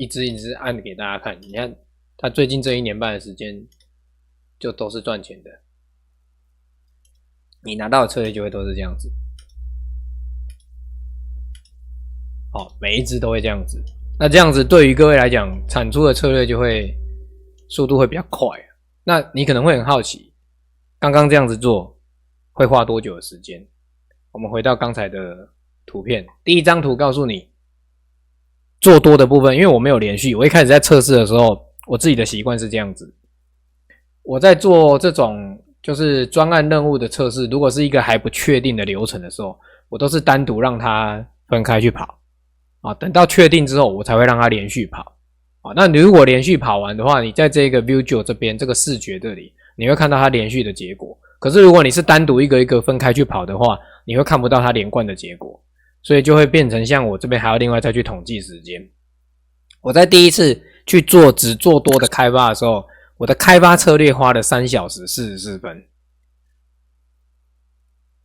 一支一支按给大家看。你看他最近这1年半的时间就都是赚钱的，你拿到的策略就会都是这样子。好，每一支都会这样子。那这样子对于各位来讲，产出的策略就会速度会比较快。那你可能会很好奇，刚刚这样子做会花多久的时间？我们回到刚才的图片，第一张图告诉你做多的部分，因为我没有连续，我一开始在测试的时候，我自己的习惯是这样子。我在做这种就是专案任务的测试，如果是一个还不确定的流程的时候，我都是单独让它分开去跑啊，等到确定之后，我才会让它连续跑啊。那你如果连续跑完的话，你在这个 Visual 这边这个视觉这里，你会看到它连续的结果。可是如果你是单独一个一个分开去跑的话，你会看不到它连贯的结果，所以就会变成像我这边还要另外再去统计时间。我在第一次去做只做多的开发的时候，我的开发策略花了3小时44分，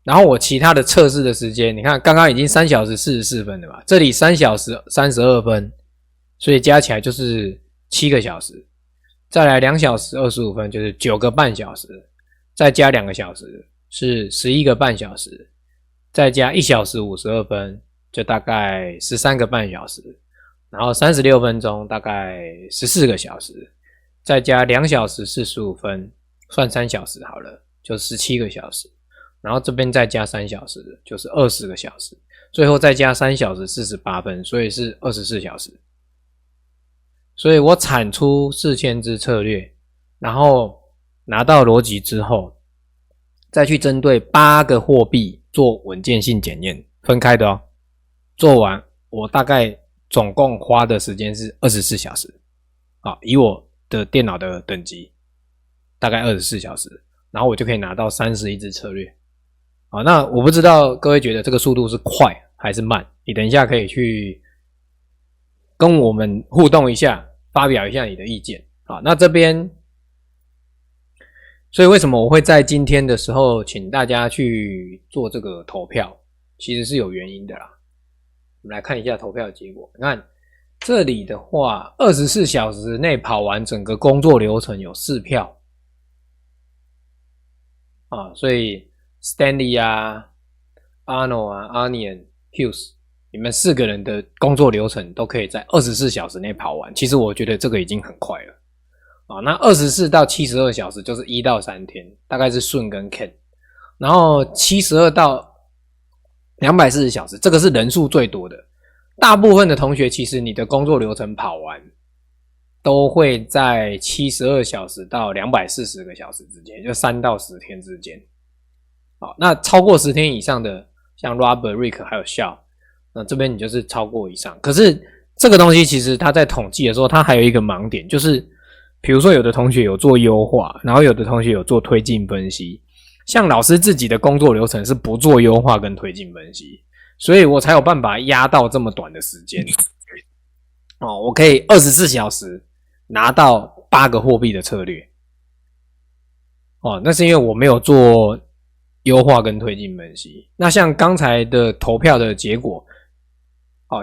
然后我其他的测试的时间，你看刚刚已经3小时44分了吧，这里3小时32分，所以加起来就是7个小时，再来2小时25分就是9个半小时，再加2个小时是11个半小时，再加1小时52分就大概13个半小时，然后36分钟大概14个小时，再加2小时45分，算3小时好了，就17个小时，然后这边再加3小时就是20个小时，最后再加3小时48分，所以是24小时。所以我产出4000支策略，然后拿到逻辑之后，再去针对8个货币做稳健性检验，分开的哦。做完我大概总共花的时间是24小时。好，以我的电脑的等级大概24小时，然后我就可以拿到31支策略。好，那我不知道各位觉得这个速度是快还是慢，你等一下可以去跟我们互动一下，发表一下你的意见。好，那这边所以为什么我会在今天的时候请大家去做这个投票，其实是有原因的啦。我们来看一下投票的结果。你看这里的话24小时内跑完整个工作流程有4票啊，所以 Stanley 啊 Arnold 啊 Onion、Hughes 你们4个人的工作流程都可以在24小时内跑完，其实我觉得这个已经很快了啊。那24到72小时就是1到3天，大概是顺跟 Ken， 然后72到240小时，这个是人数最多的。大部分的同学其实你的工作流程跑完都会在72小时到240个小时之间，就3到10天之间。好，那超过10天以上的像 Robert、Rick 还有 Shaw， 那这边你就是超过以上。可是这个东西其实它在统计的时候它还有一个盲点，就是比如说有的同学有做优化，然后有的同学有做推进分析，像老师自己的工作流程是不做优化跟推进分析，所以我才有办法压到这么短的时间。我可以24小时拿到8个货币的策略。那是因为我没有做优化跟推进分析。那像刚才的投票的结果，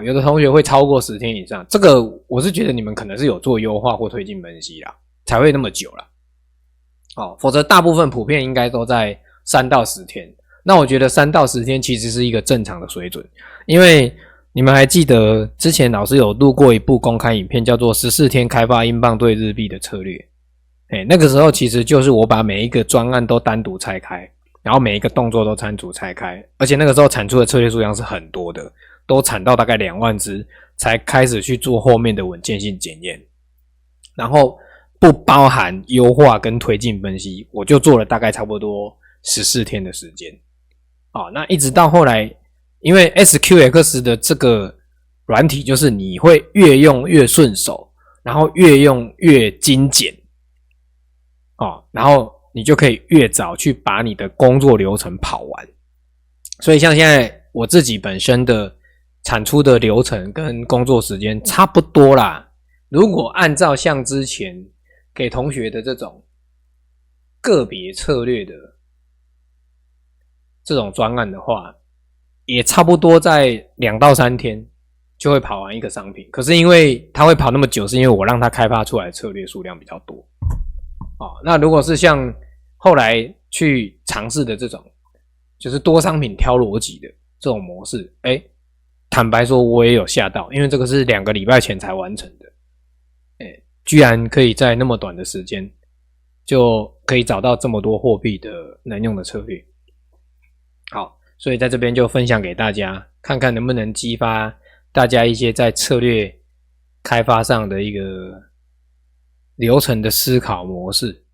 有的同学会超过10天以上，这个我是觉得你们可能是有做优化或推进分析啦，才会那么久啦。否则大部分普遍应该都在3到10天。那我觉得3到10天其实是一个正常的水准，因为你们还记得之前老师有录过一部公开影片，叫做14天开发英镑对日币的策略。那个时候其实就是我把每一个专案都单独拆开，然后每一个动作都单独拆开，而且那个时候产出的策略数量是很多的，都产到大概2万只，才开始去做后面的稳健性检验，然后不包含优化跟推进分析，我就做了大概差不多14天的时间。那一直到后来，因为 SQX 的这个软体就是你会越用越顺手，然后越用越精简，然后你就可以越早去把你的工作流程跑完。所以像现在我自己本身的产出的流程跟工作时间差不多啦，如果按照像之前给同学的这种个别策略的这种专案的话，也差不多在2到3天就会跑完一个商品。可是因为它会跑那么久，是因为我让它开发出来的策略数量比较多。那如果是像后来去尝试的这种，就是多商品挑逻辑的这种模式，坦白说我也有吓到，因为这个是2个礼拜前才完成的，居然可以在那么短的时间就可以找到这么多货币的能用的策略。好，所以在这边就分享给大家，看看能不能激发大家一些在策略开发上的一个流程的思考模式。